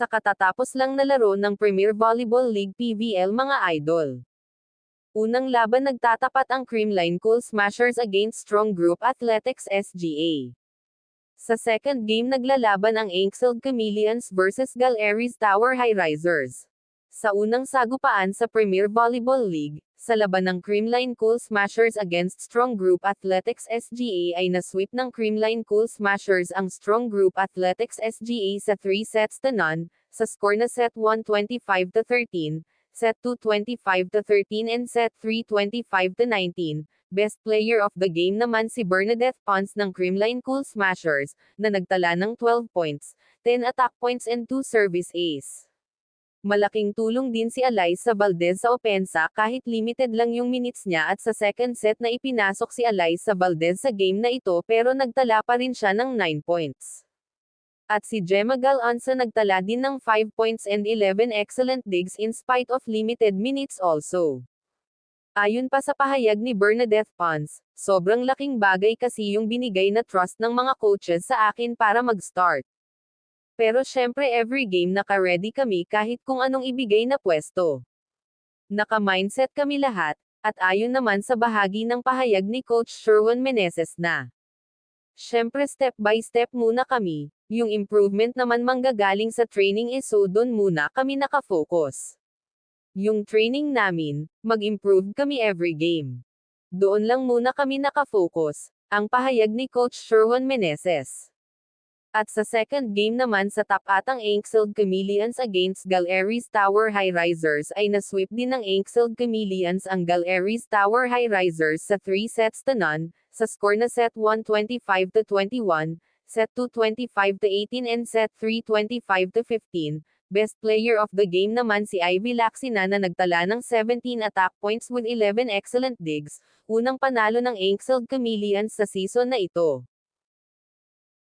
sa katatapos lang na laro ng Premier Volleyball League PVL mga idol. Unang laban nagtatapat ang Creamline Cool Smashers against Strong Group Athletics SGA. Sa second game naglalaban ang Anxiled Chameleons versus Galleries Tower High Risers. Sa unang sagupaan sa Premier Volleyball League, sa laban ng Creamline Cool Smashers against Strong Group Athletics SGA ay nasweep ng Creamline Cool Smashers ang Strong Group Athletics SGA sa 3-0, sa score na set 1 25-13, set 2 25-13 and set 3 25-19. Best player of the game naman si Bernadette Pons ng Creamline Cool Smashers, na nagtala ng 12 points, 10 attack points and 2 service ace. Malaking tulong din si Alyssa Valdez sa opensa kahit limited lang yung minutes niya at sa second set na ipinasok si Alyssa Valdez sa game na ito pero nagtala pa rin siya ng 9 points. At si Gemma Galonza nagtala din ng 5 points and 11 excellent digs in spite of limited minutes also. Ayon pa sa pahayag ni Bernadette Pons, sobrang laking bagay kasi yung binigay na trust ng mga coaches sa akin para mag-start. Pero syempre every game naka-ready kami kahit kung anong ibigay na pwesto. Naka-mindset kami lahat, at ayon naman sa bahagi ng pahayag ni Coach Sherwin Meneses na syempre step by step muna kami, yung improvement naman manggagaling sa training so doon muna kami nakafocus. Yung training namin, mag-improve kami every game. Doon lang muna kami nakafocus, ang pahayag ni Coach Sherwin Meneses. At sa second game naman sa tapatang Anxiled Chameleons against Galleries Tower High Risers ay nasweep din ng Anxiled Chameleons ang Galleries Tower High Risers sa 3-0, sa score na set 1 25-21, set 2 25-18 and set 3 25-15. Best player of the game naman si Ivy Laxina na nagtala ng 17 attack points with 11 excellent digs, unang panalo ng Anxiled Chameleons sa season na ito.